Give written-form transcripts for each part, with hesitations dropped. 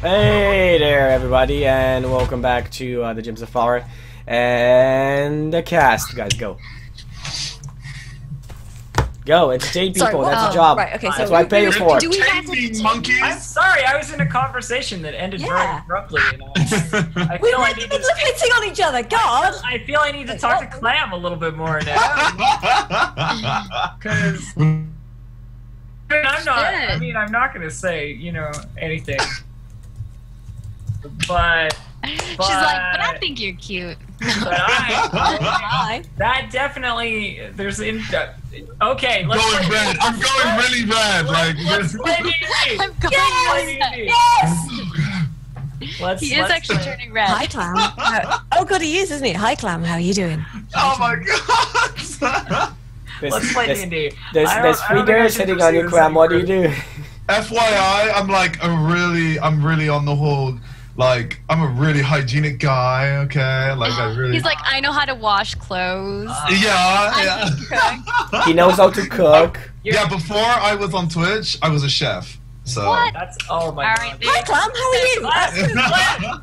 Hey there, everybody, and welcome back to the Gyms of Power and the cast. Guys, go. Go, entertain people. That's a job. Right, okay, so that's what I pay you for. Do we have to monkeys? I'm sorry, I was in a conversation that ended very abruptly. And I we feel were I in the need middle of hitting on each other. God. I feel I need to talk to Clam a little bit more now. Because I'm not. I mean, I'm not gonna say anything. But she's like, but I think you're cute. But that definitely okay. Let's going bad. I'm going really bad. Let's play D&D. I'm going Yes. He is actually turning red. Hi, Clam. Oh God, he is, isn't he? Hi, Clam. How are you doing? Oh my god. Let's play D&D. There's three girls hitting on you, Clam. What do you do? FYI, I'm really on the whole. Like, I'm a really hygienic guy, okay? Like, He's like, I know how to wash clothes. Yeah. He knows how to cook. Yeah, before I was on Twitch, I was a chef. So. What? That's oh my god. Hi, Clam. How are you? Clam.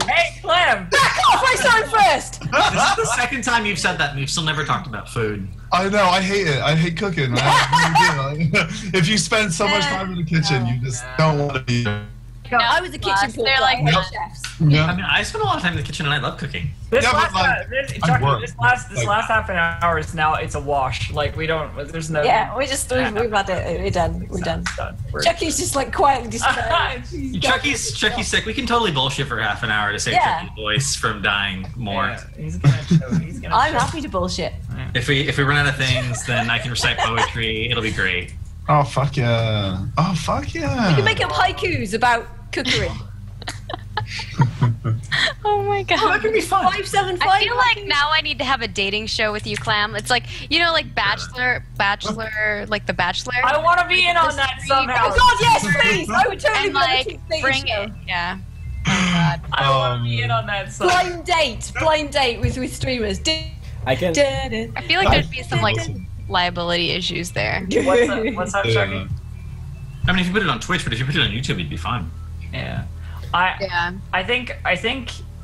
Hey, Clam. Back off! I saw him first. This is the second time you've said that, and you've still never talked about food. I know, I hate it. I hate cooking, man. If you spend so much time in the kitchen, you just don't want to be there. No, I was a kitchen porter. They're like chefs. Yeah. I mean, I spend a lot of time in the kitchen, and I love cooking. This Yeah, last but, last half an hour is now it's a wash. Like we don't. There's no. Yeah, we've had it. We're done. Chucky's just like quietly distracted. Chucky's sick. We can totally bullshit for half an hour to save Chucky's voice from dying more. Yeah, he's gonna I'm happy to bullshit. If we run out of things, then I can recite poetry. It'll be great. Oh fuck yeah! Oh fuck yeah! You can make up haikus about cookery. Oh my god. Oh, that could be fun. 575. I feel like now I need to have a dating show with you, Clam. It's like, like Bachelor, like The Bachelor. I want to be in on that somehow. Oh god, yes, please! I would totally And like, bring it. Yeah. Oh god. I want to be in on that somehow. Blind date with streamers. I can. I feel like there'd be some like liability issues there. What's up, Chucky? I mean, if you put it on Twitch, but if you put it on YouTube, it'd be fun. Yeah. I think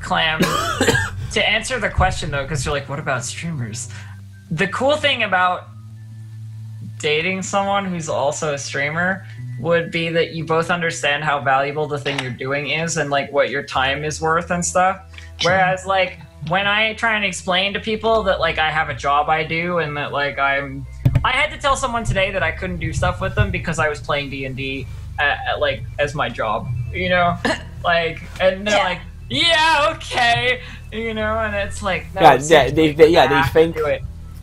Clam, to answer the question though, because you're like, what about streamers? The cool thing about dating someone who's also a streamer would be that you both understand how valuable the thing you're doing is and like what your time is worth and stuff. Whereas like when I try and explain to people that like I have a job I do and that like I had to tell someone today that I couldn't do stuff with them because I was playing D&D like as my job, like, and they're like, yeah, okay, and it's like, no, they think.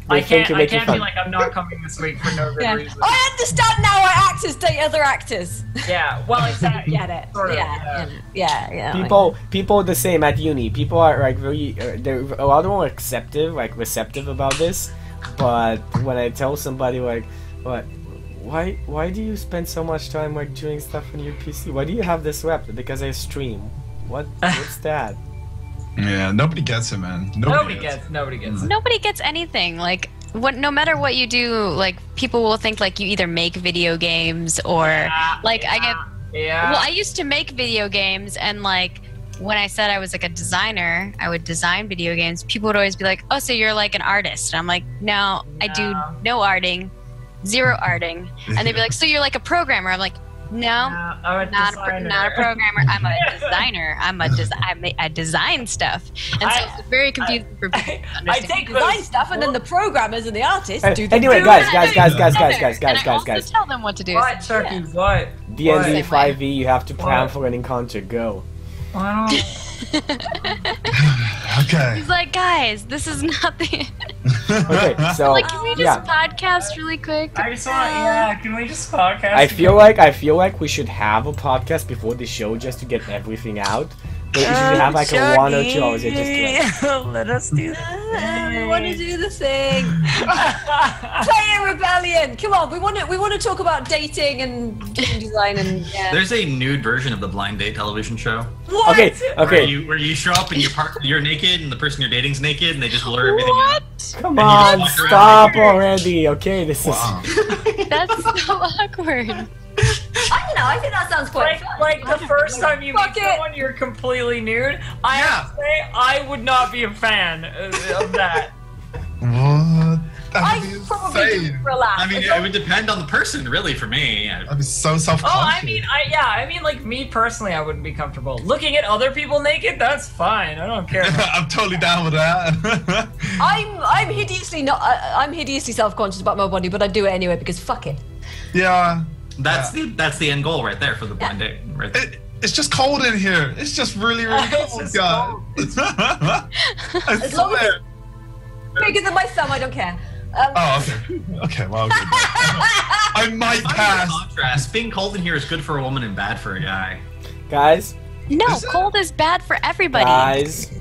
I can't be like, I'm not coming this week for no good reason. I understand now why actors date other actors. Yeah, well, exactly. Get it? Sort of, Yeah. People the same at uni. People are like really, they're a lot more receptive about this. But when I tell somebody like, why do you spend so much time like doing stuff on your PC? Why do you have this web? Because I stream. What's that? Yeah, nobody gets it, man. Nobody gets it. Nobody gets anything. Like, no matter what you do, like people will think like you either make video games or Well, I used to make video games, and like when I said I was like a designer, I would design video games. People would always be like, "Oh, so you're like an artist?" And I'm like, "No, I do no arting, zero arting." And they'd be like, "So you're like a programmer?" I'm like, "No, I'm not a programmer. I'm a designer. I design stuff." And so it's very confusing for people to understand. I take Design stuff, and then the programmers and the artists do the Anyway, guys. And I also tell them what to do. What, Chucky? What? D&D 5e, you have to plan for an encounter. Go. Okay. He's like, guys, this is not the. Okay, so Like, can we just podcast really quick? I just want, can we just podcast? I feel like we should have a podcast before the show just to get everything out. But we should have like a 1 or 2 hours. Let us do that. We want to do the thing. Player rebellion. Come on, we want to talk about dating and game design and There's a nude version of the blind date television show. What? Okay. Where you show up and you're naked and the person you're dating's naked and they just blur everything out. Come on, stop already. Okay, this is. That's so awkward. I don't know. I think that sounds quite fun. Like the first time you meet Fuck it. someone, you're completely nude. I have to say, I would not be a fan of that. What? I That'd be probably do insane. it for a laugh. I mean, it would depend on the person, really, for me. I'd be so Oh, self-conscious. I mean, like me personally, I wouldn't be comfortable looking at other people naked. That's fine. I don't care. I'm totally down with that. I'm hideously self-conscious about my body, but I do it anyway because fuck it. Yeah. That's the end goal right there for the blind date. Right there. It's just cold in here. It's just really, really It's cold, just guys. I As long as swear. it's bigger than my thumb, I don't care. Oh, okay. Okay, well, good. I might Finding pass. the contrast. Being cold in here is good for a woman and bad for a guy. Guys, No, Is it? cold is bad for everybody. guys,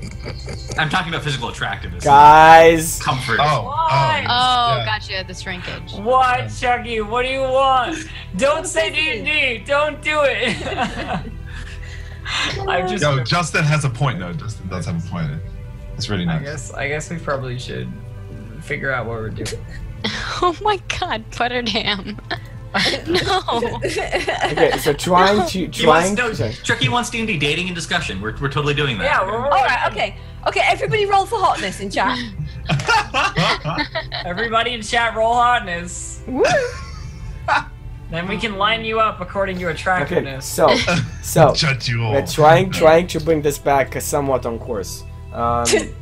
I'm talking about physical attractiveness. guys. Comfort. Why? Oh, yeah. gotcha, the shrinkage. What, Chucky? What do you want? Don't say D&D. Don't do it. I'm just. Yo, Justin has a point, though. Justin does have a point. It's really nice. I guess we probably should figure out what we're doing. Oh my god, buttered ham. No. Okay, so trying to sorry. Chucky wants D&D dating and discussion. We're totally doing that. Yeah, we're All right, okay. Okay, everybody roll for hotness in chat. Everybody in chat roll hotness. Then we can line you up according to Okay, attractiveness. so Judge you all. we're trying to bring this back somewhat on course.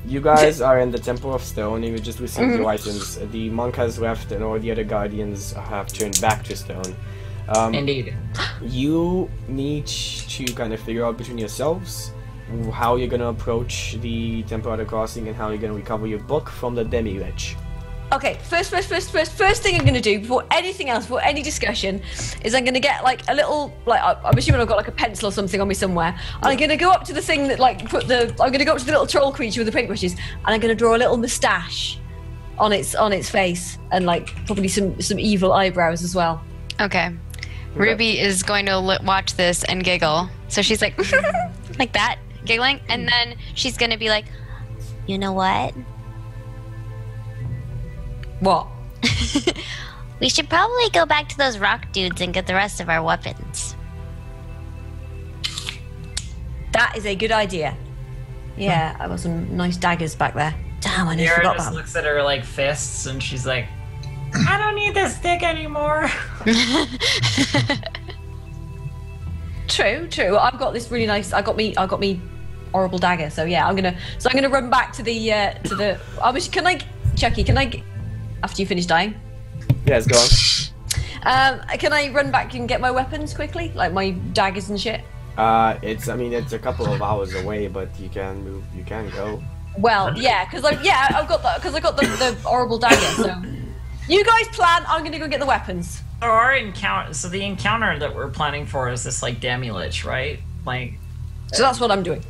You guys are in the Temple of Stone, and you just received your items. The monk has left, and all the other guardians have turned back to stone. Indeed. You need to kind of figure out between yourselves how you're gonna approach the Temple of the Crossing and how you're gonna recover your book from the Demi-Lich. Okay, first thing I'm gonna do before anything else, before any discussion, is I'm gonna get like a little, like I'm assuming I've got like a pencil or something on me somewhere. And I'm gonna go up to the thing that like I'm gonna go up to the little troll creature with the paintbrushes, and I'm gonna draw a little moustache on its face, and like probably some evil eyebrows as well. Okay. Ruby is going to watch this and giggle. So she's like, like that, giggling. And then she's going to be like, you know what? What? We should probably go back to those rock dudes and get the rest of our weapons. That is a good idea. Yeah, I got some nice daggers back there. Damn, I nearly Yara forgot just that. looks at her like fists and she's like, I don't need this stick anymore. True. I've got this really nice. I got me horrible dagger. So yeah, I'm gonna run back to the. Chucky? Can I? After you finish dying. Yes, go on. Can I run back and get my weapons quickly, like my daggers and shit? It's a couple of hours away, but you can move. You can go. Well, yeah, because I got the horrible dagger. So you guys plan. I'm gonna go get the weapons. So the encounter that we're planning for is this like Demi-Lich, right? Like, So that's what I'm doing.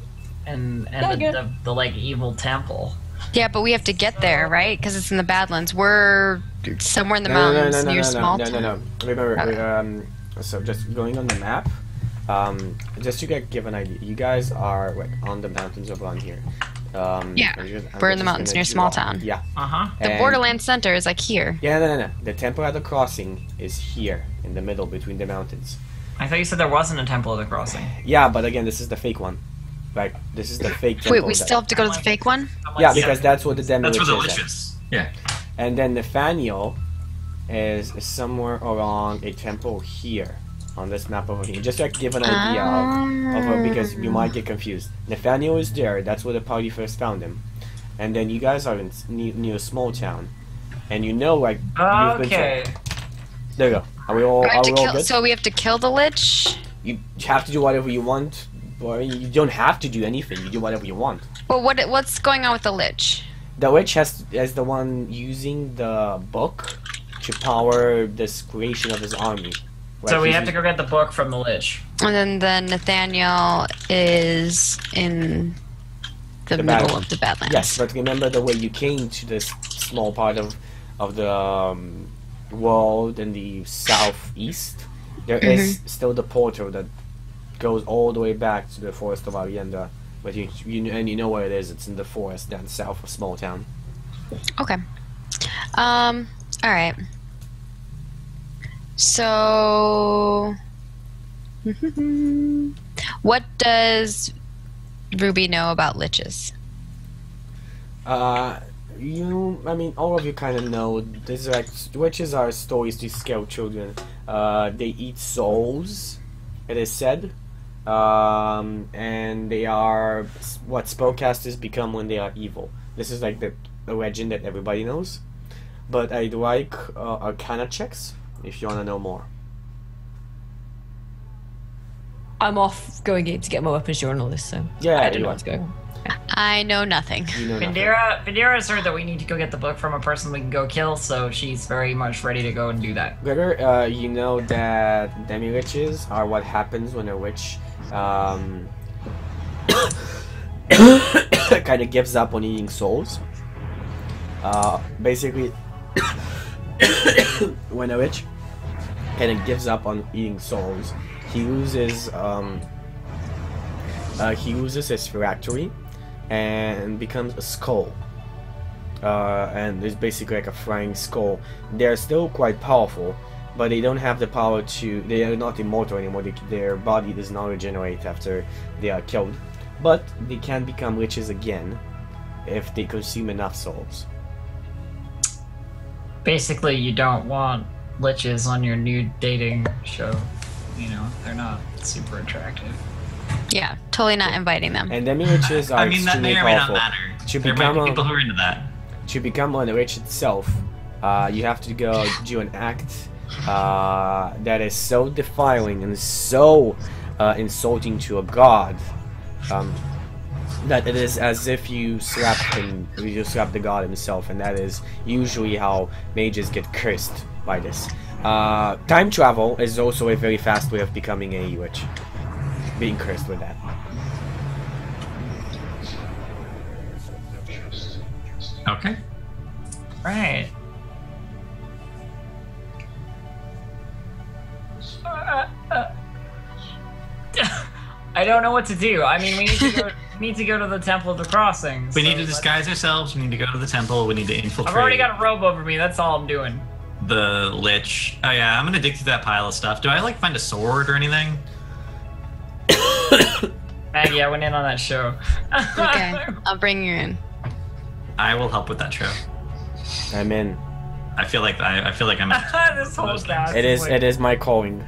and Yeah, the like evil temple. Yeah, but we have to get there, right? Because it's in the Badlands. We're somewhere in the mountains near small town. No. Remember, so just going on the map, just to give an idea, you guys are like on the mountains around here. Yeah, I'm we're in the just mountains gonna near do small all- town. Yeah. The Borderland Center is like here. Yeah, no. The Temple at the Crossing is here, in the middle between the mountains. I thought you said there wasn't a temple of the crossing. Yeah, but again, this is the fake one. Like, this is the fake temple. Wait, we still have to go to the fake one? Yeah, because that's what the Demi-Lich That's where the is lich at. is. Yeah. And then Nathaniel is somewhere around a temple here on this map over here. Just to give an idea of because you might get confused. Nathaniel is there. That's where the party first found him. And then you guys are near a small town, and you know like you've been Okay. there. You go. Are we all good? So we have to kill the Lich? You have to do whatever you want. Or you don't have to do anything. You do whatever you want. Well, what's going on with the Lich? The witch is the one using the book to power this creation of his army. Right? So we have to go get the book from the Lich. And then Nathaniel is in the middle of the Badlands. Yes, but remember the way you came to this small part of the world in the southeast? There is still the portal that goes all the way back to the forest of Arienda. But you know where it is. It's in the forest down south of small town. Okay. Alright. So What does Ruby know about liches? I mean, all of you kind of know. There's like witches are stories to scare children. They eat souls, it is said, and they are what spellcasters become when they are evil. This is like the legend that everybody knows. But I'd like arcana checks if you want to know more. I'm off going in to get my weapons journal list, so Yeah, I don't know what's going on. I know nothing. You know nothing. Vandera has heard that we need to go get the book from a person we can go kill, so she's very much ready to go and do that. Gregor, you know that demi-witches are what happens when a witch kind of gives up on eating souls. Basically, when a witch kind of gives up on eating souls, he loses his phylactery and becomes a skull. And it's basically like a flying skull. They're still quite powerful, but they don't have the power to. They are not immortal anymore. Their body does not regenerate after they are killed, but they can become witches again if they consume enough souls. Basically, you don't want liches on your new dating show. You know, they're not super attractive. Yeah, totally not inviting them. And demi-witches are I mean, that extremely may or may not powerful. matter. To There might become be a, people who are into that. to become a witch itself, you have to go do an act that is so defiling and so insulting to a god that it is as if you slapped the god himself, and that is usually how mages get cursed by this. Time travel is also a very fast way of becoming a witch. Being cursed with that. Okay. Right. I don't know what to do. I mean, we need to go to the Temple of the Crossing. We need to disguise ourselves. We need to go to the temple. We need to infiltrate. I've already got a robe over me. That's all I'm doing. The lich. Oh yeah, I'm gonna dig through that pile of stuff. Do I like find a sword or anything? Maggie, I went in on that show. Okay, I'll bring you in. I will help with that show. I'm in. I feel like I'm. This whole cast. It is my calling.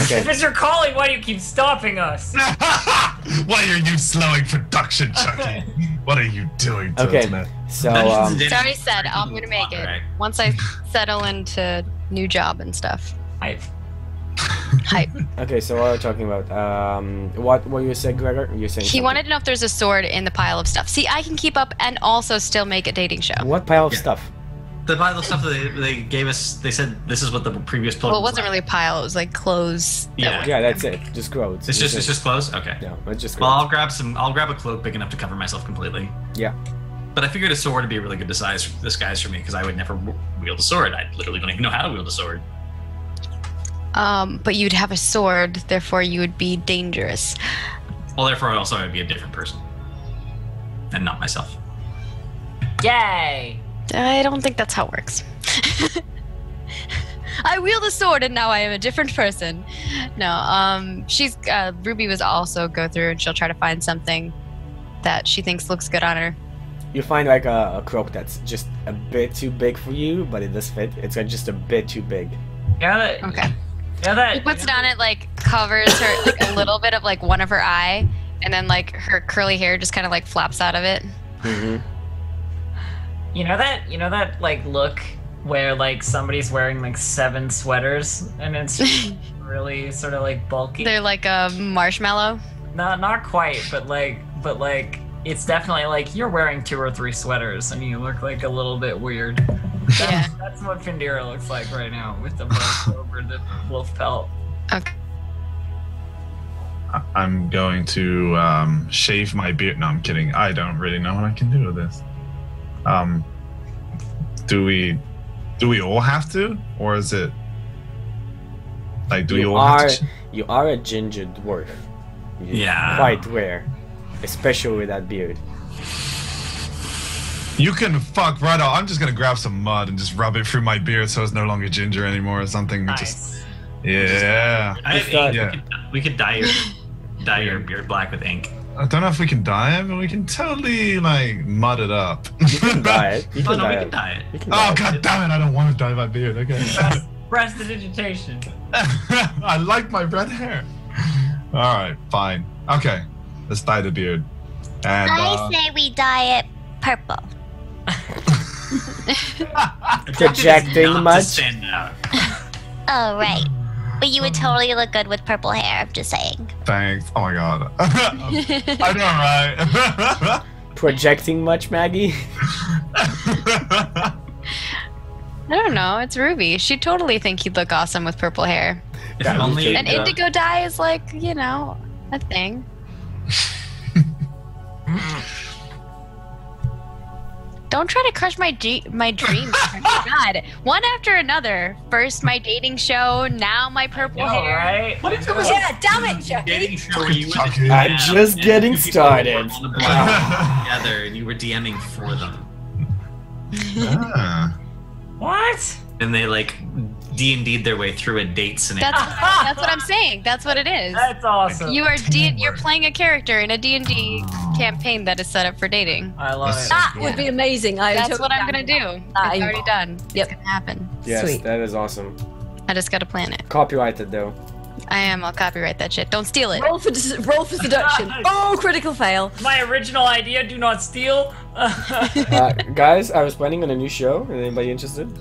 Okay. If it's your calling, why do you keep stopping us? Why are you slowing production, Chucky? What are you doing to Okay. us, man? So It's already said, I'm gonna make it. Right. Once I settle into new job and stuff. Hype. Hype. okay. So what are we talking about? What you said, Gregor? You're saying He something. wanted to know if there's a sword in the pile of stuff. See, I can keep up and also still make a dating show. What pile of Yeah. stuff? The pile of stuff that they gave us. They said this is what the previous pilgrims. Well, it wasn't really a pile. It was like clothes. that Yeah. were- Yeah, that's it. Just clothes. It's just clothes. Okay. No, it's just Well, clothes. I'll grab a cloak big enough to cover myself completely. Yeah. But I figured a sword would be a really good disguise for me because I would never wield a sword. I literally don't even know how to wield a sword. But you'd have a sword, therefore you would be dangerous. Well, therefore, also I would be a different person, and not myself. Yay! I don't think that's how it works. I wield a sword and now I am a different person. No, Ruby was also go through and she'll try to find something that she thinks looks good on her. You find like a cloak that's just a bit too big for you, but it does fit. It's like just a bit too big. Yeah, that. Okay. Yeah, that. He puts it on, it like covers her like a little bit of like one of her eye, and then like her curly hair just kind of like flaps out of it. Mm-hmm. You know that like look where like somebody's wearing like 7 sweaters and it's really sort of like bulky. They're like a marshmallow. Not quite, but like it's definitely like you're wearing 2 or 3 sweaters and you look like a little bit weird. Yeah. That's what Findira looks like right now with the black over the wolf pelt. Okay. I'm going to shave my beard. No, I'm kidding. I don't really know what I can do with this. Do we all have to, or is it like do we all have to? You are a ginger dwarf. You're Yeah. quite rare, especially with that beard. You can fuck right off. I'm just gonna grab some mud and just rub it through my beard so it's no longer ginger anymore or something. Nice. Just Yeah. We could dye your beard black with ink. I don't know if we can dye it, but we can totally like mud it up. You can dye it. You can we dye can dye it. You can Oh dye it. god damn it! I don't want to dye my beard. Okay. Prestidigitation. I like my red hair. All right, fine. Okay, let's dye the beard. And I say we dye it purple. Projecting Not to much? stand out. Oh, right. But you would totally look good with purple hair, I'm just saying. thanks. Oh my god. I know, right? Projecting much, Maggie? I don't know. It's Ruby. She'd totally think you'd look awesome with purple hair. If Yeah, only And indigo dye is like, you know, a thing. Don't try to crush my my dreams. Oh my God, one after another. First my dating show, now my purple hair. Right? What if there was Yeah, damn it, a Chucky. dating show where you were Chucky. I'm just and getting two people started. were on the block together, and you were DMing for them, Ah. What? and they like D&D'd their way through a date scenario. That's what I'm saying. That's what it is. That's awesome. You are you're playing a character in a D&D campaign that is set up for dating. I love That's it. That would be amazing. That's what I'm gonna do. It's Ah, you- already done. Yep. It's gonna happen. Yes, Sweet. that is awesome. I just gotta plan it. Copyrighted though. I am. I'll copyright that shit. Don't steal it. Roll for seduction. Oh, critical fail. My original idea, do not steal. Guys, I was planning on a new show. Anybody interested?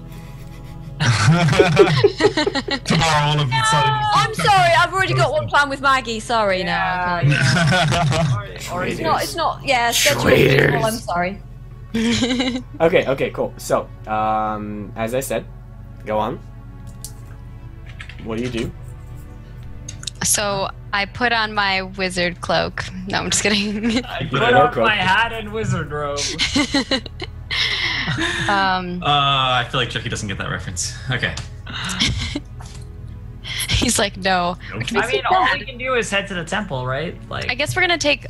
Tomorrow, all of you suddenly. I'm sorry, I've already got one plan with Maggie. Sorry, no. I can't. Or It's not. It's not. Yeah, schedule. Traitors. I'm sorry. Okay, cool. So, as I said, go on. What do you do? So I put on my wizard cloak. No, I'm just kidding. I You put know, on Coco. my hat and wizard robe. I feel like Chucky doesn't get that reference. Okay. He's like, no. I mean, all we can do is head to the temple, right? Like. I guess we're gonna take,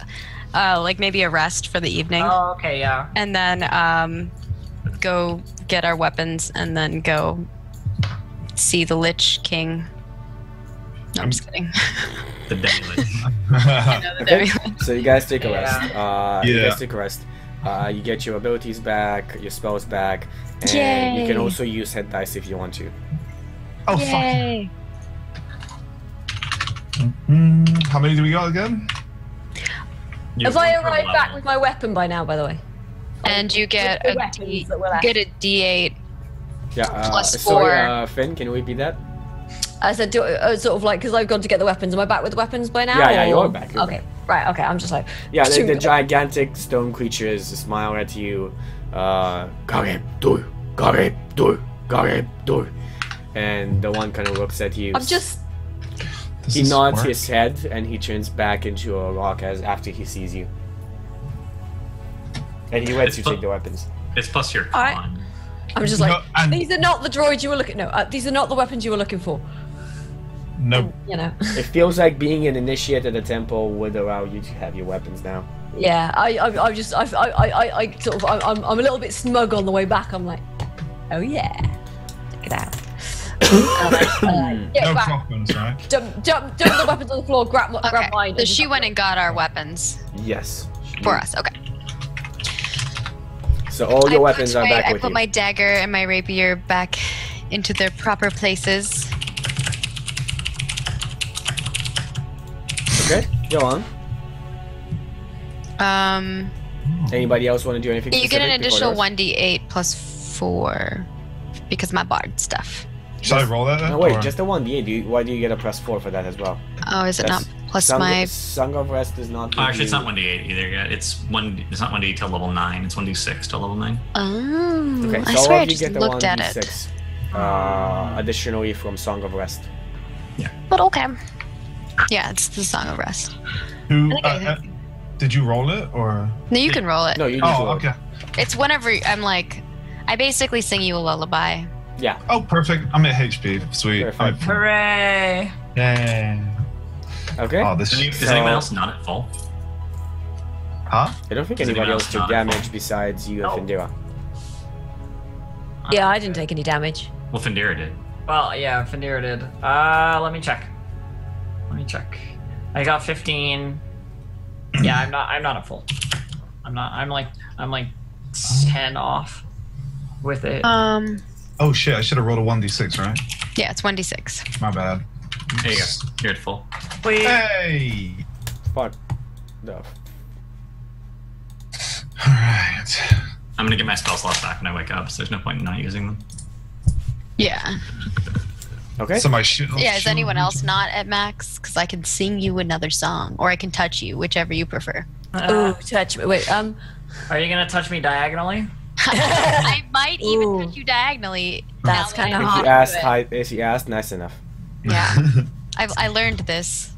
like maybe a rest for the evening, Oh, okay, yeah. and then go get our weapons, and then go see the Lich King. No, I'm just kidding. The Deadly. I know the Okay. Deadly. So you guys take a Yeah. rest. You Yeah. guys take a rest. You get your abilities back, your spells back, and you can Yay. also use head dice if you want to. Oh fuck. Yay! How many do we got again? You're Have I one per arrived back level. with my weapon by now? By the way. And you get The a weapons that were left. get a D8. Yeah. Plus Sorry, Finn, can you repeat that? I said, sort of like, because I've gone to get the weapons. Am I back with the weapons by now? Yeah, or- you're back, you're okay, right. Okay, I'm just like. Yeah, the Shoot. gigantic stone creatures smile at you. Garib, dur, garib, dur, garib, dur. And the one kind of looks at you. I'm just. Does He this nods work? his head and he turns back into a rock as after he sees you. And he lets you take the weapons. It's plus your Alright. con. I'm just like. No, and- These are not the droids you were looking. No, these are not the weapons you were looking for. No. You know. It feels like being an initiate at the temple would allow you to have your weapons now. Yeah, I just, I sort of, I'm a little bit smug on the way back. I'm like, oh yeah, check it out. Get No back, clock ones, right? dump the weapons on the floor, grab Okay. mine. So she went and got our weapons Yes. for us. Okay. So all your weapons are back I with put you. my dagger and my rapier back into their proper places. Okay, go on. Anybody else want to do anything? You get an specific before additional yours? 1d8 plus 4 because my bard stuff. Should I roll that then? No, wait, or- just a 1d8. Why do you get a +4 for that as well? Oh, is it That's- not plus Song, my? Song of Rest does not. Oh, give actually, it's you- not 1d8 either yet. It's not 1d8 till level 9. It's 1d6 till level 9. Oh, Okay, I so all swear I of you just get the looked at it. 1d6. Additionally from Song of Rest. But okay. Yeah, it's the Song of Rest. Who? I think Did you roll it or? No, you can roll it. No, you need to Oh, roll. okay. It's whenever I'm like, I basically sing you a lullaby. Yeah. Oh, perfect. I'm at HP. Sweet. Perfect. Hooray! Yay. Okay. Oh, this. Is So- anyone else not at full? Huh? I don't think Does anybody anyone else else took not? damage besides you No. and Findira. Yeah, I didn't take any damage. Well, Findira did. Well, yeah, Fandira did. Let me check. I got 15. Yeah, I'm not at full. I'm like 10 off with it. Oh shit! I should have rolled a 1d6, right? Yeah, it's 1d6. My bad. There you go. You're at full. Please. Hey. Fuck. No. All right. I'm gonna get my spell slots back when I wake up, so there's no point in not using them. Yeah. Okay. So my shit. Yeah, is anyone else not at max? Because I can sing you another song, or I can touch you, whichever you prefer. Ooh, touch me. Wait, Are you gonna touch me diagonally? I might even Ooh. touch you diagonally. That's now that kinda I hot. If you asked, if you asked, nice enough. Yeah. I learned this.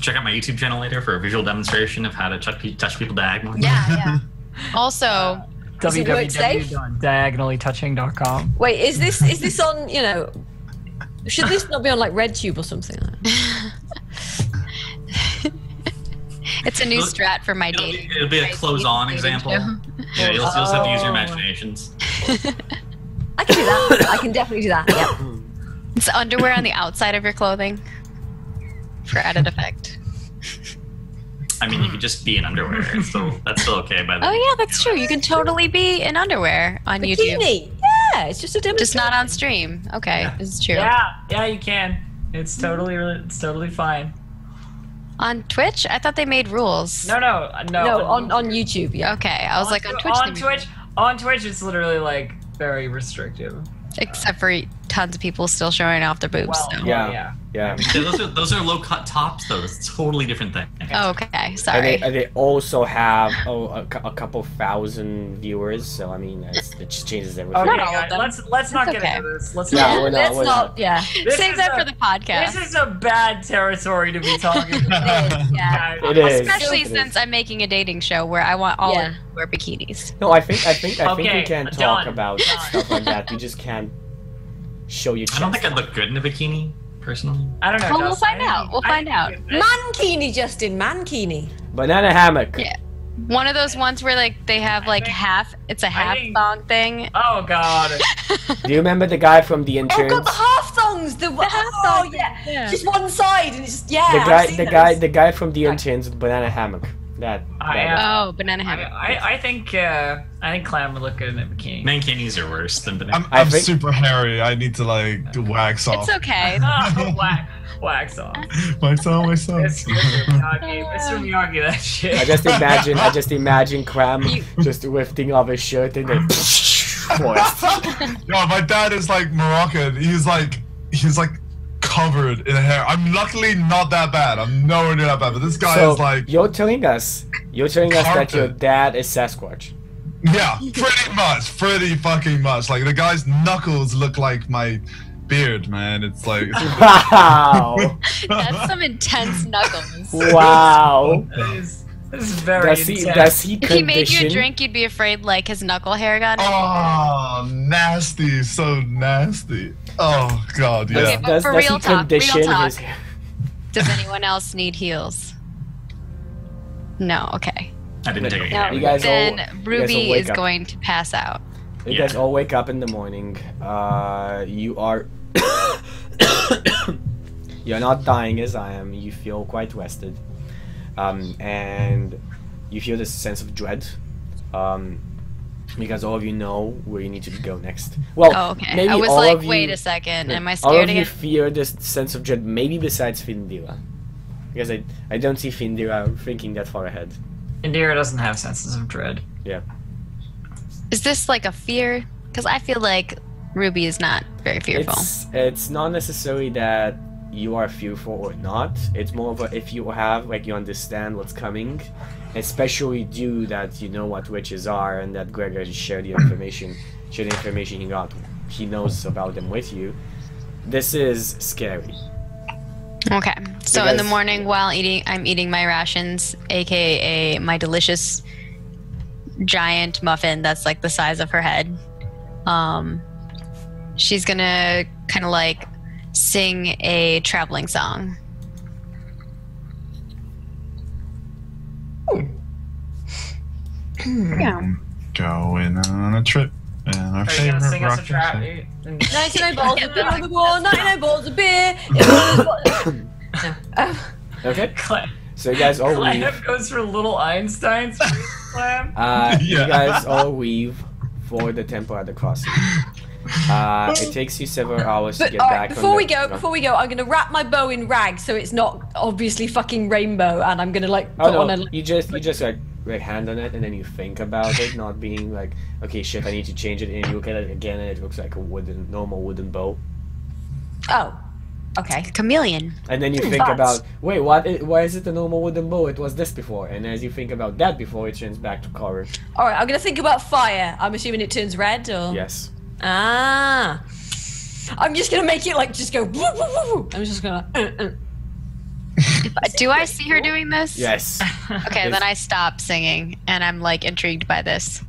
Check out my YouTube channel later for a visual demonstration of how to touch people diagonally. Yeah. Also, Does it work safe? www.diagonallytouching.com. wait, is this on? You know, should this not be on like RedTube or something? it's a new strat for my dating. It'll be a close-on example. Yeah, you'll just have to use your imaginations. I can do that. I can definitely do that. Yep. It's underwear on the outside of your clothing for added effect. I mean, you could just be in underwear. That's still okay by the Oh yeah, that's true. You can totally be in underwear on YouTube. Bikini. Yeah, it's just a demonstration. Just not on stream. Okay, this is true. Yeah, you can. It's totally fine. On Twitch? I thought they made rules. No, on YouTube. Yeah. Okay, I was like on Twitch. they made rules. On Twitch, it's literally like very restrictive. Except for tons of people still showing off their boobs. Well, so. Yeah. Those are low cut tops though. It's a totally different thing. Oh, okay, sorry. And they also have a couple thousand viewers, so I mean it just changes everything. Okay, Not all of guys, them. let's not It's get okay. into this. Let's Yeah, not. we're not. Let's not. Yeah. Save that for the podcast. This is a bad territory to be talking about. Yeah. It is. Especially It is. since I'm making a dating show where I want all Yeah. of you to wear bikinis. No, I think Okay, we can talk done. about stuff like that. We just can't show your chest. I don't think I'd look good in a bikini, personally. I don't know. Well, we'll Justin. find out. We'll find out. Mankini, Justin. Mankini. Banana hammock. Yeah. One of those ones where like they have like it's a half think- thong thing. Oh god. Do you remember the guy from the Oh interns? god, the half thongs. The half thong, yeah. yeah. Just one side, and it's just yeah. the I've seen those. the guy from the interns with banana hammock. That. Oh, banana hammock. I think Clam would look good in a bikini. Mankinis are worse than banana. I'm think- super hairy. I need to like wax off. It's okay. Wax off. Wax off myself. Mr. Miyagi, that shit. I just imagine Cram just lifting off his shirt and then. Forest. Yo, my dad is like Moroccan. He's like covered in hair. I'm luckily not that bad. I'm nowhere near that bad. But this guy So is like, you're telling us that your Carpet. dad is Sasquatch. yeah, pretty fucking much. Like the guy's knuckles look like my beard, man. It's like, Wow. That's some intense knuckles. Wow. This is very intense. Does he If he made you a condition? drink, you'd be afraid like his knuckle hair got in. oh, nasty, so nasty. Oh god, yeah. Okay, but for real he talk, condition real talk. his hair? Does anyone else need heels? No, okay. I didn't take a No, You guys all- then you guys all Ruby wake is up. going to pass out. You guys all wake up in the morning. You are. You're not dying as I am. You feel quite rested. And you feel this sense of dread. Because all of you know where you need to go next. Well, Oh, okay. maybe I was all like, of you, wait a second, am I all scared of you again? fear this sense of dread, maybe besides Findira. Because I don't see Findira thinking that far ahead. Indira doesn't have senses of dread. Yeah. Is this like a fear? Because I feel like Ruby is not very fearful. It's not necessarily that you are fearful or not. It's more of a if you have you understand what's coming, especially due that you know what witches are and that Gregor shared the information he got. He knows about them with you. This is scary. Okay. So in the Because- morning while I'm eating my rations, aka my delicious giant muffin that's like the size of her head. She's gonna kind of like sing a traveling song. Yeah. Going on a trip And our Are you gonna favorite sing us a rock trap? band. 99 balls of beer on the wall, 99 balls of beer. Okay. Clam. So you guys all weave. Clam goes for little Einsteins. Clam. You Yeah. guys all weave for the temple at the crossing. It takes you several hours to But get all back. right, before we go, I'm gonna wrap my bow in rags so it's not obviously fucking rainbow, and I'm gonna like put Oh on no! a. You just like hand on it, and then you think about it, not being like, okay, shit, I need to change it, and you look at it again, and it looks like a normal wooden bow. Oh, okay. Chameleon. And then you think Thoughts? about, wait, why is it a normal wooden bow? It was this before. And as you think about that before, it turns back to color. All right, I'm gonna think about fire. I'm assuming it turns red, or Yes. ah. I'm just gonna make it like just go. Woo, woo, woo, woo. I'm just gonna. Do I see her doing this? Yes. Okay, then I stop singing, and I'm like intrigued by this.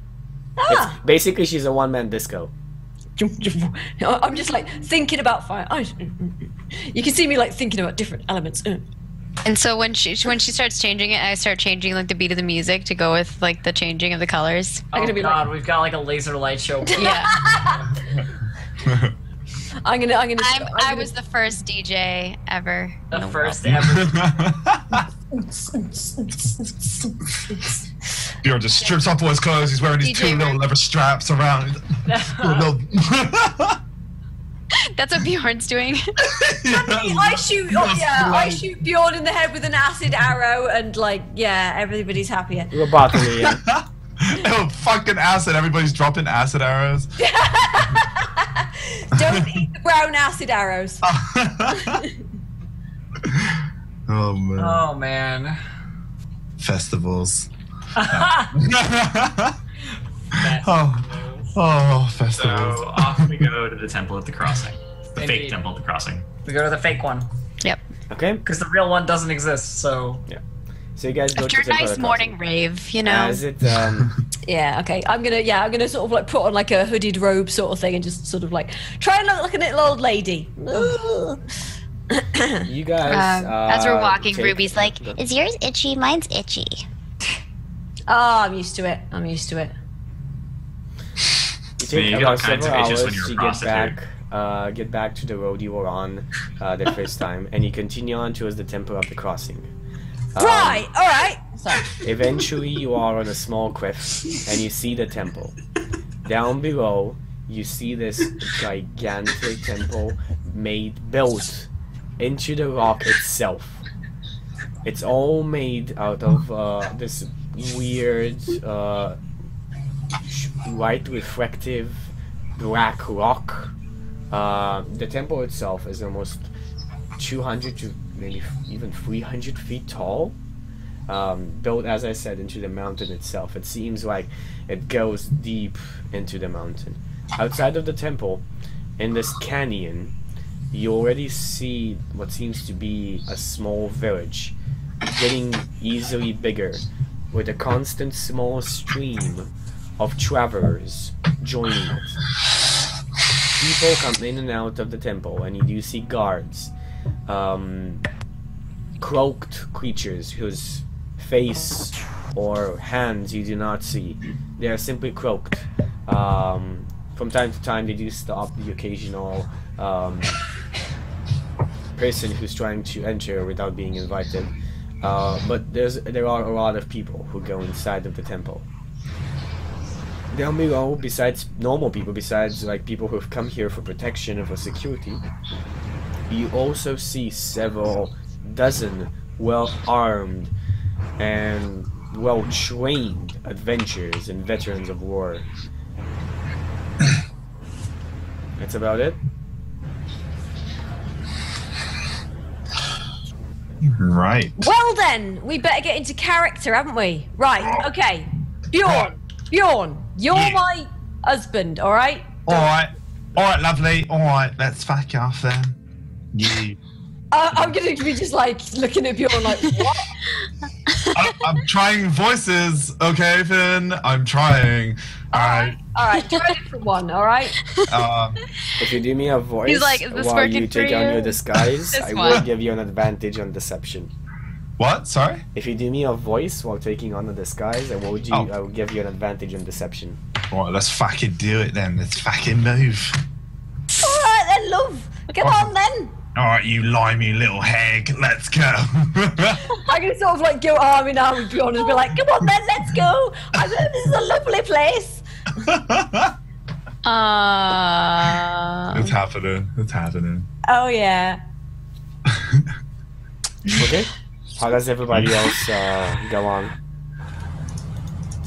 Ah. Basically, she's a one-man disco. I'm just like thinking about fire. You can see me like thinking about different elements. And so when she starts changing it, I start changing like the beat of the music to go with like the changing of the colors. I'm Oh gonna be god, like, we've got like a laser light show. Yeah, I I was the first DJ ever. The in first world. ever. Bjorn just strips off all his clothes. He's wearing these DJ two little leather straps around. That's what Bjorn's doing. I shoot. Oh, yeah, I shoot Bjorn in the head with an acid arrow, and like, yeah, everybody's happier. Robotically, yeah. Oh, fucking acid. Everybody's dropping acid arrows. Don't eat the brown acid arrows. Oh, man. Oh man. Festivals. Oh, festivals. So off we go to the temple at the crossing. The fake Indeed. temple at the crossing. We go to the fake one Yep. Okay. because the real one doesn't exist. So So you guys go After to a the nice morning rave, you know. As it Yeah, okay. I'm gonna sort of like put on like a hooded robe sort of thing and just sort of like try and look like a little old lady. you guys as we're walking, take- Ruby's like, Is yours itchy? Mine's itchy. Oh, I'm used to it. I'm used to it. You take you get about all kinds several of itches hours when you're a to prostitute. get back to the road you were on the first time, and you continue on towards the temple of the crossing. Right. All right. Sorry. Eventually, you are on a small cliff, and you see the temple. Down below, you see this gigantic temple built into the rock itself. It's all made out of this weird, white reflective black rock. The temple itself is almost 200 to maybe even 300 feet tall. Built, as I said, into the mountain itself. It seems like it goes deep into the mountain. Outside of the temple, in this canyon, you already see what seems to be a small village, getting easily bigger, with a constant small stream of travelers joining it. People come in and out of the temple, and you do see guards, cloaked creatures whose face or hands you do not see. They are simply cloaked. From time to time, they do stop the occasional person who's trying to enter without being invited. But there are a lot of people who go inside of the temple. Down below, besides normal people, besides like people who've come here for protection and for security, you also see several dozen well-armed and well-trained adventurers and veterans of war. That's about it. Right. Well then, we better get into character, haven't we? Right. Okay. Bjorn, you're my husband. All right. Alright, lovely. Alright, let's fuck off then. You. I'm gonna be just like looking at Bjorn like, what? I'm trying voices, okay, Finn? I'm trying. Alright. All right. Try a different one. All right. If you do me a voice He's like, "Is this while working you for take on you?" your disguise, This I one. will give you an advantage on deception. What? Sorry? If you do me a voice while taking on a disguise, I will give you an advantage on deception. Right, let's fucking do it then. Let's fucking move. Alright then, love. Come on then. Alright, you limey little hag. Let's go. I can sort of like go arm in arm with Bjorn and be like, come on then, let's go. I heard this is a lovely place. It's happening. It's happening. Oh yeah. Okay. How does everybody else go on?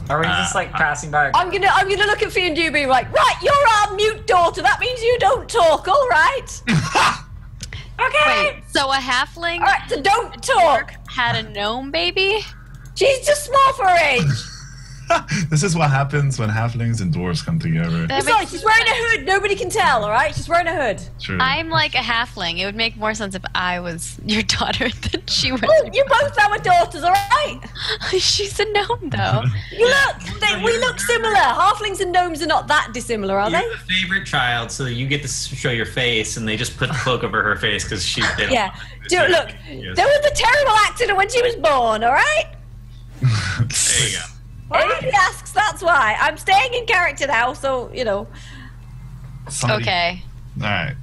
Are we just like passing by? I'm gonna look at Fee and Dewey like, right, you're our mute daughter. That means you don't talk, all right? Okay. Wait, so a halfling All right, so don't talk. had a gnome baby? She's just small for her age. This is what happens when halflings and dwarves come together. Besides, she's wearing a hood. Nobody can tell, all right? She's wearing a hood. True. I'm like a halfling. It would make more sense if I was your daughter than she was. Oh, you're both our daughters, all right? She's a gnome, though. You look, we look similar. Halflings and gnomes are not that dissimilar, are they? You're the favorite child, so you get to show your face, and they just put the cloak over her face because she did. Yeah. Look, there was a terrible accident when she was born, all right? There you go. Anybody asks, that's why. I'm staying in character now, so, you know. Somebody- Okay. All right.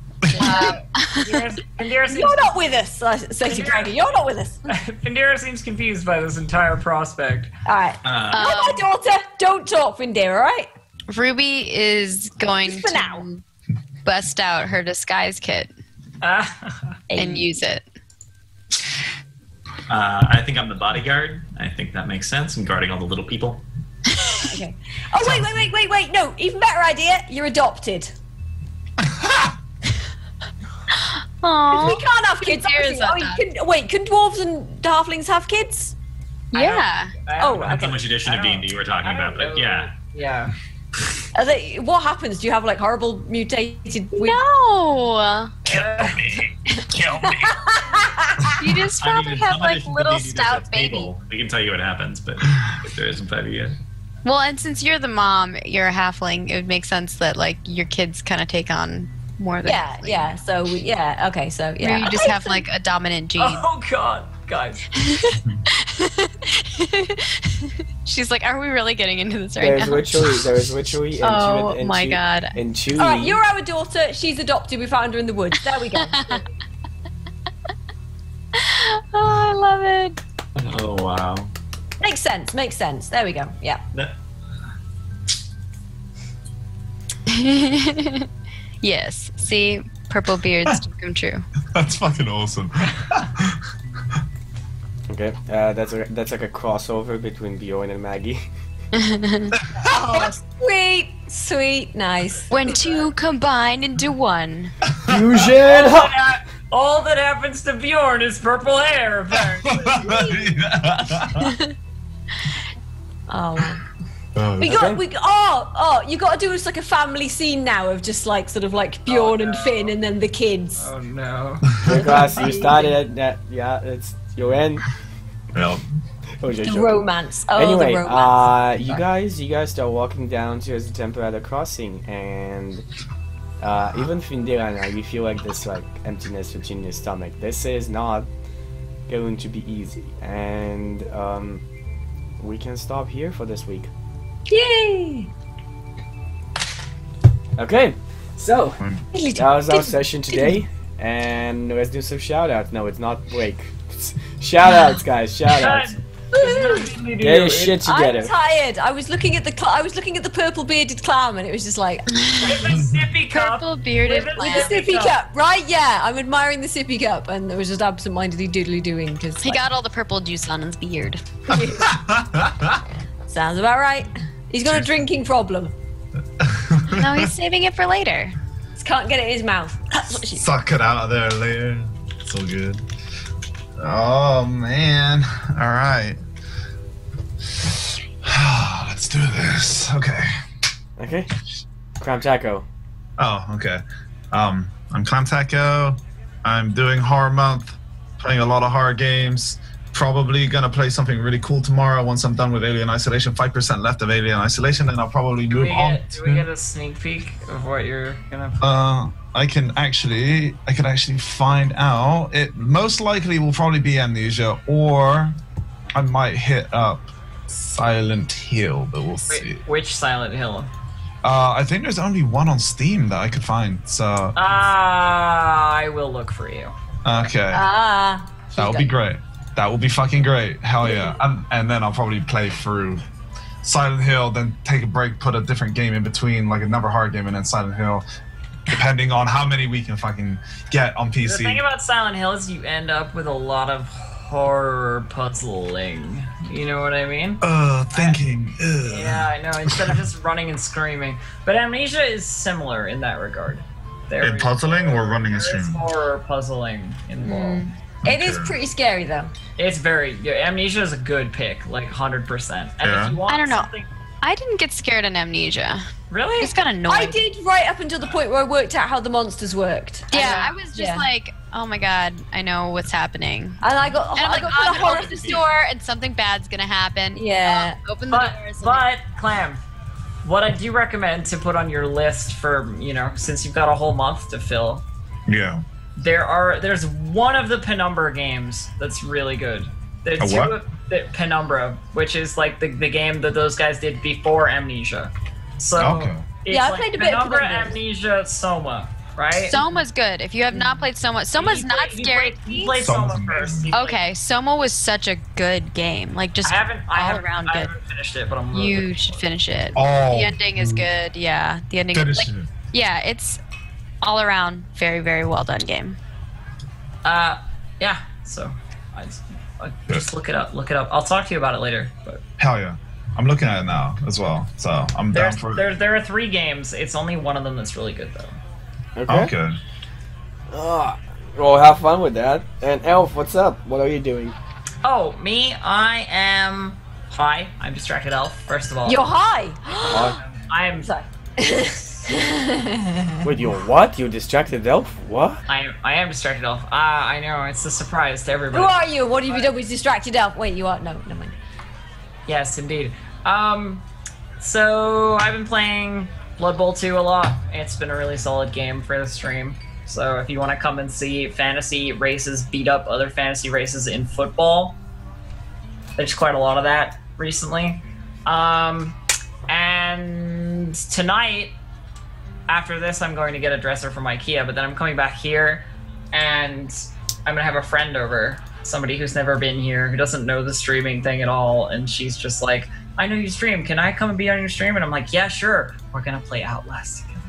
You're not with us, say to Greggy. You're not with us. Findira seems confused by this entire prospect. All right. You're my daughter. Don't talk, Findira, all right? Ruby is going Just for to now. bust out her disguise kit and use it. I think I'm the bodyguard. I think that makes sense. I'm guarding all the little people. Okay. Oh, wait. No, even better idea. You're adopted. Aww. We can't have kids. Findira's obviously. not Can dwarves and halflings have kids? Yeah. Oh, That's okay. how much edition of D&D we're talking about, but yeah. Yeah. What happens? Do you have like horrible mutated? No. Kill me. You just probably have some like edition of little D&D does stout have baby. table. We can tell you what happens, but if there isn't 5 yet. Well, and since you're the mom, you're a halfling, it would make sense that like your kids kind of take on more than halfling. Yeah. So okay. So yeah. Maybe you just have like a dominant gene. Oh god, guys. She's like, are we really getting into this right now? There's literally Oh my god. and Chewie. All right, you're our daughter. She's adopted. We found her in the woods. There we go. Oh, I love it. Oh, wow. Makes sense. There we go. Yeah. Yes. See, purple beards do come true. That's fucking awesome. Okay, that's like a crossover between Bjorn and Maggie. Oh, sweet, nice. When two combine into one. Fusion! All that happens to Bjorn is purple hair, apparently. Oh. Oh, You got to do us like a family scene now of just like sort of like Bjorn and Finn and then the kids. Oh no. Because you started that. Yeah, you're in. well, Oh, just The joking. romance. Oh, Anyway, the romance. you guys start walking down towards the temple at the crossing, and even Findira now, you feel like this like emptiness within your stomach. This is not going to be easy, and we can stop here for this week. Yay! Okay, so that was our session today, and let's do some shout-outs. No, it's not break. Shout-outs, guys. Shout-outs. Get your shit together. I'm tired. I was looking at the purple bearded clown, and it was just like With a sippy cup. Purple bearded With a clown. sippy cup, right? Yeah, I'm admiring the sippy cup, and it was just absent-mindedly doodly doing because He got all the purple juice on his beard. sounds about right. He's got a drinking problem. No, he's saving it for later. Just can't get it in his mouth. That's what she said. suck it out of there later. It's all good. Oh man. All right. Let's do this. Okay. Okay. Clamtaco. Oh, okay. I'm Clamtaco. I'm doing horror month, playing a lot of horror games. Probably gonna play something really cool tomorrow once I'm done with Alien Isolation. 5% left of Alien Isolation, and I'll probably move on. Do we get a sneak peek of what you're gonna play? I can actually find out. It most likely will probably be Amnesia, or I might hit up Silent Hill, but we'll see. Which Silent Hill? I think there's only one on Steam that I could find. So. I will look for you. Okay. That would be great. That would be fucking great. Hell yeah. And then I'll probably play through Silent Hill, then take a break, put a different game in between, like another hard game, and then Silent Hill, depending on how many we can fucking get on PC. The thing about Silent Hill is you end up with a lot of horror puzzling. You know what I mean? Thinking. Yeah, I know, instead of just running and screaming. But Amnesia is similar in that regard. In puzzling or running and screaming? There's horror puzzling involved. It is pretty scary though. It's very. Amnesia is a good pick, like 100%. And if you want I don't know. something- I didn't get scared in Amnesia. Really? It's kind of annoying. I did right up until the point where I worked out how the monsters worked. Yeah, I was just like, oh my god, I know what's happening. And I got, And I'm like, I I'm got gonna open this door and something bad's gonna happen. Yeah. Open the doors. But Clam, what I do recommend to put on your list for, you know, since you've got a whole month to fill. Yeah. There's one of the Penumbra games that's really good. There's two of the Penumbra, which is like the game that those guys did before Amnesia. So it's I like played a bit of Penumbra, Penumbra. Amnesia, Soma, right? Soma's good. If you have not played Soma, Soma's not scary. You played Soma first. Okay, Soma was such a good game. Like just all around I good. haven't finished it, but I'm You should finish it. Oh. The ending is good. Yeah, the ending. Finish Like, it. yeah, it's all around very, very well done game. Yeah. So I just look it up. Look it up. I'll talk to you about it later. But Hell yeah. I'm looking at it now as well, so I'm down for it. There are 3 games. It's only one of them that's really good though. Okay. Well, have fun with that. And Elf, what's up? What are you doing? Oh, me? I am. Hi, I'm Distractedelf. First of all, You're high. I'm. Sorry. Wait, you're what? You Distractedelf? What? I am Distractedelf. I know it's a surprise to everybody. Who are you? What have you done with Distracted Elf? Wait, you are? No, never mind. Yes, indeed. So I've been playing Blood Bowl 2 a lot. It's been a really solid game for the stream. So if you want to come and see fantasy races beat up other fantasy races in football, there's quite a lot of that recently. And tonight, after this, I'm going to get a dresser from IKEA, but then I'm coming back here, and I'm going to have a friend over, somebody who's never been here, who doesn't know the streaming thing at all, and she's just like, I know you stream, can I come and be on your stream? And I'm like, yeah, sure. We're going to play Outlast together.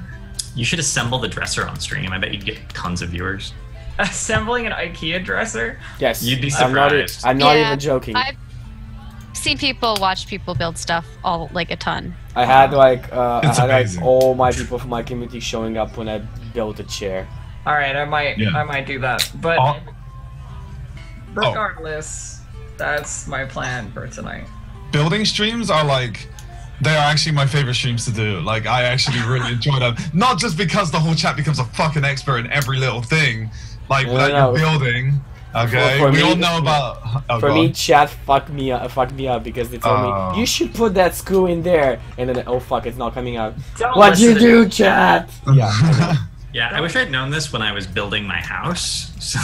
You should assemble the dresser on stream. I bet you'd get tons of viewers. Assembling an IKEA dresser? Yes. You'd be I'm not surprised. even joking. I've seen people watch people build stuff all like a ton. I had like amazing. all my people from my community showing up when I built a chair. All right, I might do that. But regardless, that's my plan for tonight. Building streams are like, they are actually my favorite streams to do. Like, I actually really enjoy them. Not just because the whole chat becomes a fucking expert in every little thing, like that you're building. Okay, we all know about. For me, chat fucked me up because they told me you should put that screw in there, and then oh fuck, it's not coming out. What'd you do, chat? Yeah. I know. Yeah, I wish I'd known this when I was building my house. So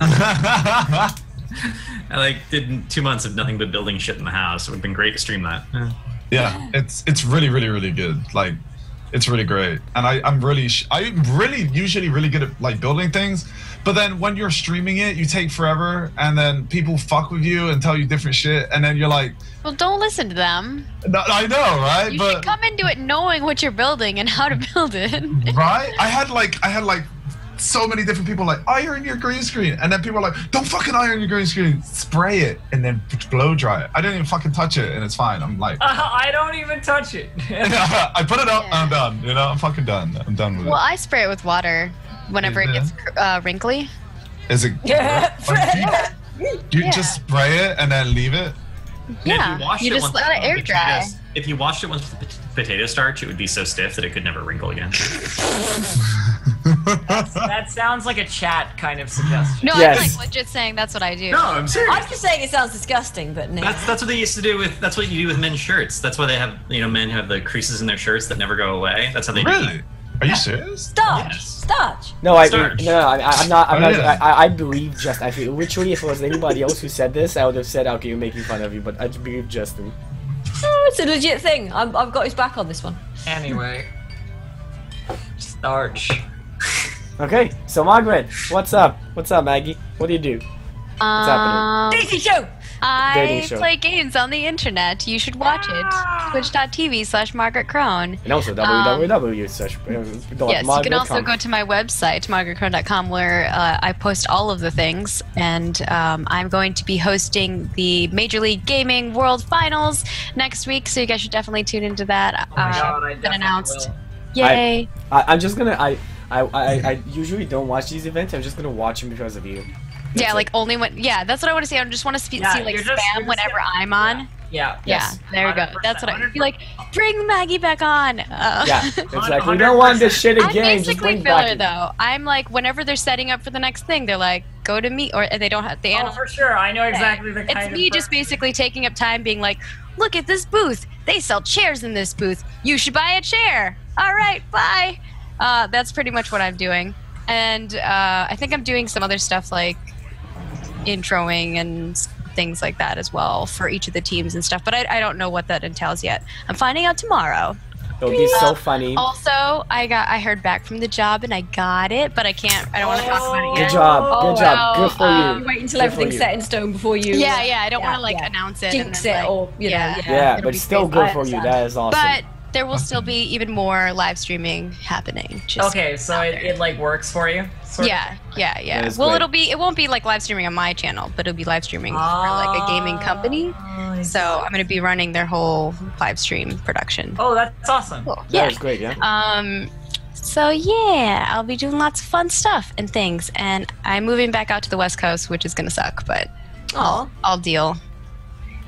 I like did 2 months of nothing but building shit in the house. It would have been great to stream that. Yeah, it's really really good. Like, it's really great, and I'm really usually really good at like building things. But then when you're streaming it, you take forever, and then people fuck with you and tell you different shit, and then you're like, well, don't listen to them. No, I know, right? You should come into it knowing what you're building and how to build it. Right? I had like so many different people like, iron your green screen, and then people are like, don't fucking iron your green screen, spray it and then blow dry it. I didn't even fucking touch it, and it's fine. I'm like, I don't even touch it. I put it up, and I'm done. You know, I'm fucking done. I'm done with it. Well, I spray it with water whenever it gets wrinkly. Is it? Do you just spray it and then leave it? Yeah, if you washed you it just once let it air dry. If you washed it once with potato starch, it would be so stiff that it could never wrinkle again. That sounds like a chat kind of suggestion. No, Yes. I'm like legit saying that's what I do. No, I'm serious. I'm just saying it sounds disgusting, but no. That's what they used to do with. That's what you do with men's shirts. That's why they have, you know, men have the creases in their shirts that never go away. That's how they do Really? it. Are you serious? Starch. Yes. Starch. No, I'm Starch. not. yeah. I believe Justin. I feel literally, if it was anybody else who said this, I would have said, "Okay, you're making fun of you." But I believe Justin. Oh, it's a legit thing. I've got his back on this one. Anyway, starch. Okay, so Margaret, what's up? What's up, Maggie? What do you do? What's happening? Daisy show. I play games on the internet. You should watch it. Twitch.tv/Margaret Crone. And also www. Yes, you can also go to my website, margaretcrone.com, where I post all of the things. And I'm going to be hosting the Major League Gaming World Finals next week, so you guys should definitely tune into that. Oh my god, I been announced. will. Yay! I'm just gonna. I usually don't watch these events. I'm just gonna watch them because of you. Yeah, like only when. Yeah, that's what I want to see. I just want to see like spam whenever I'm on. Yeah. Yeah. There we go. That's what I feel like. Bring Maggie back on. Yeah. It's like we don't want this shit again. I'm just basically bring filler Maggie. though. I'm like whenever they're setting up for the next thing, they're like, go to me, or they don't have the animal. Oh, for sure. I know exactly the kind It's me just basically taking up time, being like, look at this booth. They sell chairs in this booth. You should buy a chair. All right, bye. That's pretty much what I'm doing, and I think I'm doing some other stuff like introing and things like that as well for each of the teams and stuff, but I don't know what that entails yet. I'm finding out tomorrow. It'll be so funny. Also, I heard back from the job and I got it, but I don't want to talk about it yet. Good job. Good job. Good for you. You wait until everything's set in stone before you. Yeah, I don't want to like announce it. Jinx and then, it or you know. Yeah, it'll but be still crazy. good for you. That is awesome. But there will still be even more live streaming happening. Okay, so it like works for you? Yeah. Well, great. it won't be like live streaming on my channel, but it'll be live streaming for like a gaming company. So I'm going to be running their whole live stream production. Oh, that's awesome. Cool. That is great, yeah. So yeah, I'll be doing lots of fun stuff and things, and I'm moving back out to the West Coast, which is going to suck, but I'll deal.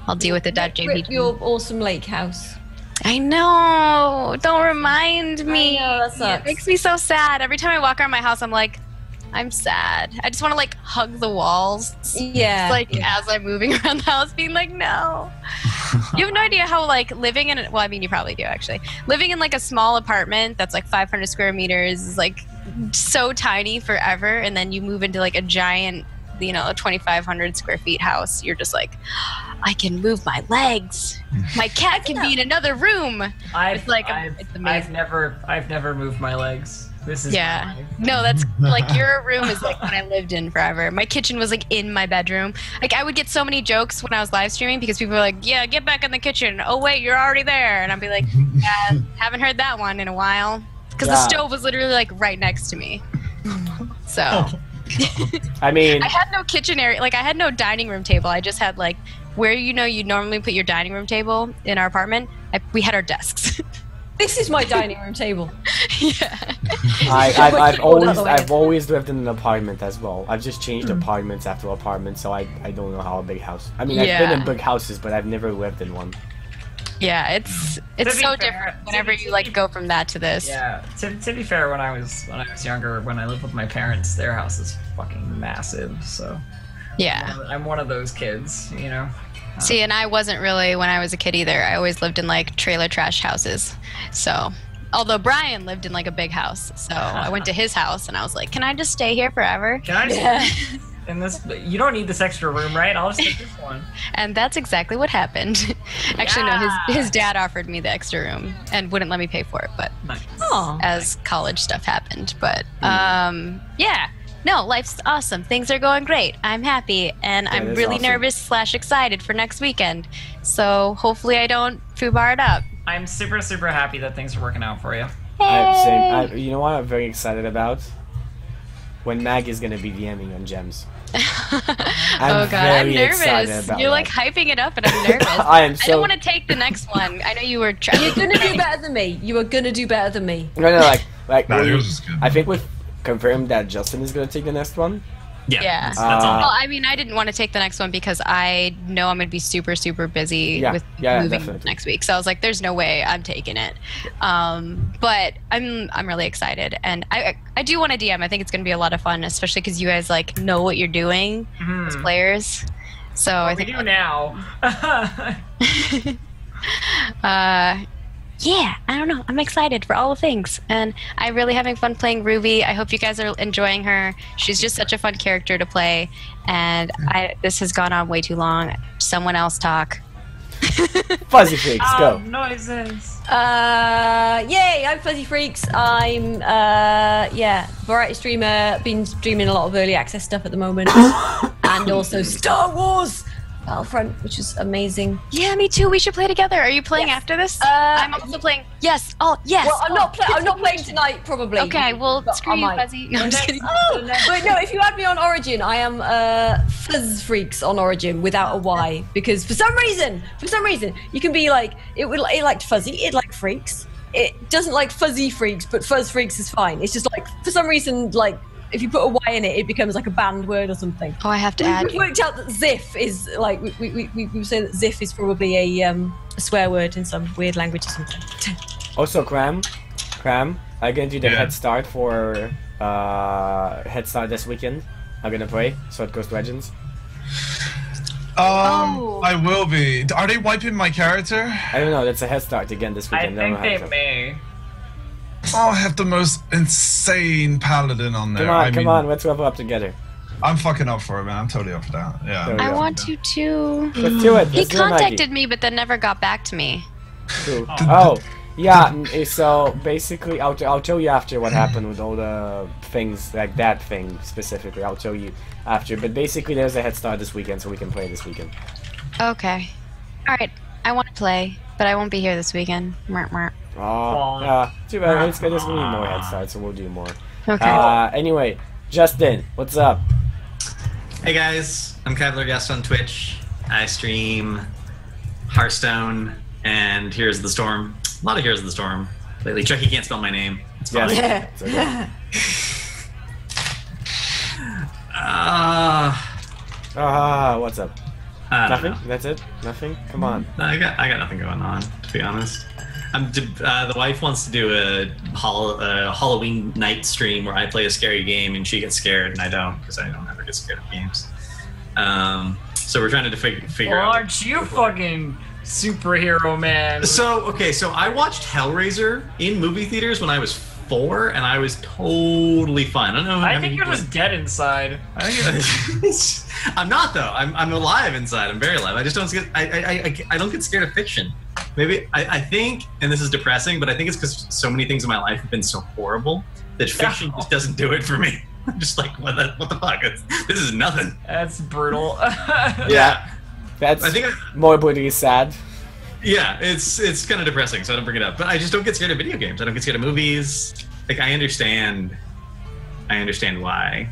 I'll deal with it. Rip your awesome lake house. I know. Don't remind me. I know, that sucks. It makes me so sad. Every time I walk around my house, I'm like, I'm sad. I just want to like hug the walls. Yeah. Just, like as I'm moving around the house, being like, no. You have no idea how like living in. Well, I mean, you probably do actually. Living in like a small apartment that's like 500 square meters is like so tiny forever, and then you move into like a giant, a 2,500 square feet house. You're just like, I can move my legs. My cat can be in another room. It's amazing. I've never moved my legs. This is No, that's like your room is like what I lived in forever. My kitchen was like in my bedroom. Like I would get so many jokes when I was live streaming because people were like, "Yeah, get back in the kitchen." Oh wait, you're already there, and I'd be like, "Yeah, haven't heard that one in a while." Because the stove was literally like right next to me. So. I mean, I had no kitchen area, like I had no dining room table. I just had like where you normally put your dining room table in our apartment. We had our desks. This is my dining room table. Yeah. I've always lived in an apartment as well. I've just changed apartments after apartments, so I don't know how a big house. I mean, I've been in big houses, but I've never lived in one. Yeah, it's so different whenever you like go from that to this. Yeah. To be fair, when I was younger, when I lived with my parents, their house is fucking massive. So yeah, I'm one of those kids, See, and I wasn't really when I was a kid either. I always lived in like trailer trash houses. So, although Brian lived in like a big house, so I went to his house and I was like, "Can I just stay here forever?" Can I just in this? You don't need this extra room, right? I'll just take this one. And that's exactly what happened. Actually, no, his dad offered me the extra room and wouldn't let me pay for it, but as college stuff happened. But yeah. No, life's awesome. Things are going great. I'm happy, and I'm really nervous / excited for next weekend. So hopefully I don't foobar it up. I'm super, super happy that things are working out for you. Same. You know what I'm very excited about? When Maggie is going to be DMing on Gems. I'm nervous. You're like hyping it up, and I'm nervous. I don't want to take the next one. I know you were trying. You're going to do better than me. You are going to do better than me. No, yours is good. I think we've confirmed that Justin is going to take the next one. Yeah. That's all. Well, I mean, I didn't want to take the next one because I know I'm going to be super, super busy with moving next week. So I was like, "There's no way I'm taking it." But I'm really excited, and I do want to DM. I think it's going to be a lot of fun, especially because you guys like know what you're doing as players. So I think we do now. Yeah, I don't know. I'm excited for all the things, and I'm really having fun playing Ruby. I hope you guys are enjoying her. She's just such a fun character to play, and this has gone on way too long. Someone else talk. FuzzyFreaks, go. Noises. Yay! I'm FuzzyFreaks. I'm variety streamer. Been streaming a lot of early access stuff at the moment, and also Star Wars Battlefront, which is amazing. Yeah, me too. We should play together. Are you playing after this? I'm also playing. Yes. Oh, yes. Well, I'm not playing tonight, probably. Okay. Well, screw you, Fuzzy. No, I'm just kidding. But no, if you add me on Origin, I am FuzzyFreaks on Origin without a Y, because for some reason, you can be like it liked Fuzzy, it liked Freaks. It doesn't like FuzzyFreaks, but FuzzyFreaks is fine. It's just like for some reason, like if you put a Y in it, it becomes like a banned word or something. Oh, I have to add. We worked out that Ziff is like we were saying that Ziff is probably a swear word in some weird language or something. Also, Cram, I'm gonna do the head start for head start this weekend. I'm gonna play, so it goes to Legends. I will be. Are they wiping my character? I don't know. That's a head start again this weekend. I think they may. Oh, I have the most insane paladin on there. Come on, let's level up together. I'm fucking up for it, man. I'm totally up for that. Yeah. I want to too. Let's do it. He contacted me, but then never got back to me. Oh, yeah. So basically, I'll tell you after what happened with all the things, like that thing specifically. I'll tell you after. But basically, there's a head start this weekend, so we can play this weekend. Okay. All right. I want to play, but I won't be here this weekend. Oh, yeah. Too bad. It's gonna need more head starts, so we'll do more. Okay. Anyway, Justin, what's up? Hey guys, I'm Kevlar Guest on Twitch. I stream Hearthstone and Heroes of the Storm. A lot of Heroes of the Storm lately. Chucky can't spell my name. It's fine. Yes. It's okay. What's up? Nothing? That's it? Nothing? Come on. I got nothing going on, to be honest. The wife wants to do a Halloween night stream where I play a scary game and she gets scared and I don't, because I don't ever get scared of games. So we're trying to figure out. Aren't you fucking superhero, man? So I watched Hellraiser in movie theaters when I was 4, and I was totally fine. I think you're just dead inside. I'm not though. I'm alive inside. I'm very alive. I just don't get. I don't get scared of fiction. Maybe I think, and this is depressing, but I think it's because so many things in my life have been so horrible that fiction just doesn't do it for me. I'm just like, what the fuck? This is nothing. That's brutal. Yeah. That's morbidly sad. Yeah, it's kind of depressing, so I don't bring it up. But I just don't get scared of video games. I don't get scared of movies. Like, I understand why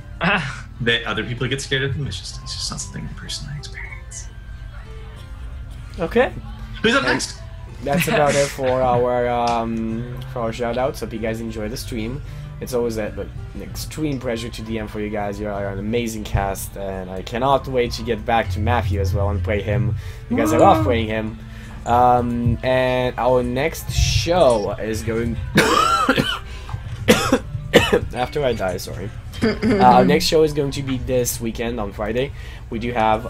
that other people get scared of them. It's just not something I personally experience. Okay. Who's up next? That's about it for our shout outs. Hope you guys enjoy the stream. It's always an extreme pleasure to DM for you guys. You are an amazing cast, and I cannot wait to get back to Matthew as well and play him, because I love playing him. And our next show is going after I die, sorry. Our next show is going to be this weekend on Friday. We do have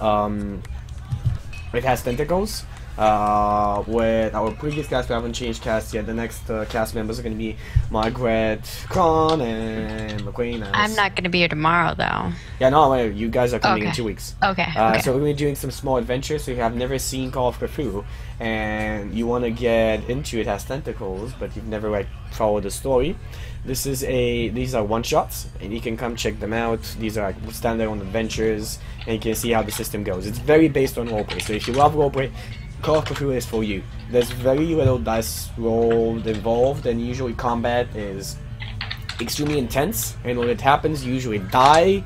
It Has Tentacles. With our previous cast, we haven't changed cast yet. The next cast members are going to be Margaret, Kron, and McQueen. I'm not going to be here tomorrow, though. Yeah, no, you guys are coming in 2 weeks. Okay. So we're going to be doing some small adventures. So if you have never seen Call of Cthulhu and you want to get into It Has Tentacles, but you've never followed the story, these are one shots, and you can come check them out. These are standalone adventures, and you can see how the system goes. It's very based on roleplay. So if you love roleplay, Call of Cthulhu is for you. There's very little dice rolled involved, and usually combat is extremely intense, and when it happens, you usually die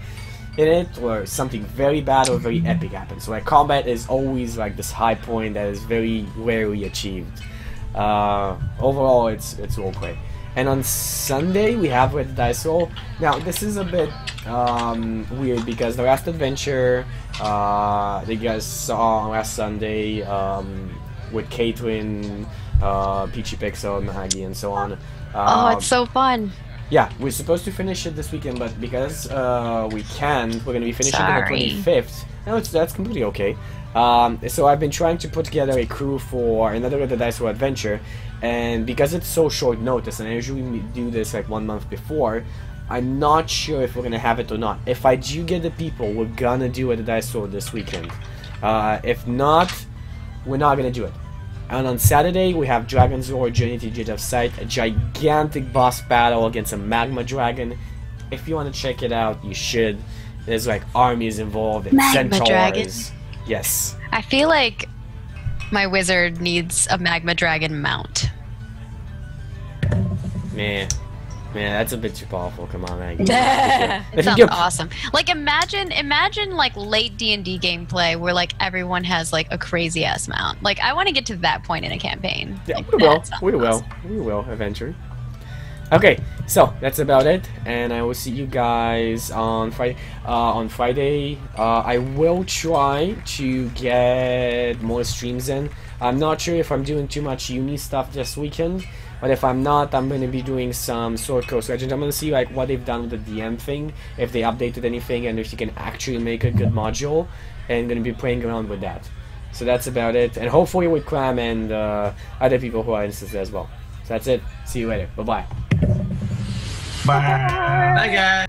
in it, or something very bad or very epic happens. So combat is always this high point that is very rarely achieved. Overall, it's roleplay. And on Sunday, we have Red Dice Roll. Now, this is a bit weird, because the last adventure that you guys saw last Sunday with Caitlin, Peachy Pixel, Maggie, and so on. It's so fun. Yeah, we're supposed to finish it this weekend, but because we can't, we're going to be finishing it on the 25th. No, that's completely okay. So I've been trying to put together a crew for another Red Dice Roll adventure, and because it's so short notice, and I usually do this 1 month before, I'm not sure if we're gonna have it or not. If I do get the people, we're gonna do a Dice Roll this weekend. If not, we're not gonna do it. And on Saturday, we have Dragon's Roar Journey to Distractedelf site, a gigantic boss battle against a magma dragon. If you want to check it out, you should. There's like armies involved and Magma centaurs. dragon. Yes. I feel like my wizard needs a magma dragon mount. Man, that's a bit too powerful. Come on, Maggie. It sounds awesome. Like imagine like late D&D gameplay where like everyone has like a crazy ass mount. Like I want to get to that point in a campaign. Yeah, like, we will eventually. Okay, so that's about it, and I will see you guys on Friday. I will try to get more streams in. I'm not sure if I'm doing too much uni stuff this weekend, but if I'm not, I'm going to be doing some Sword Coast Legends. I'm going to see like what they've done with the DM thing, if they updated anything, and if you can actually make a good module, and going to be playing around with that. So that's about it, and hopefully with Clam and other people who are interested as well. So that's it. See you later. Bye-bye. Bye. Bye, guys.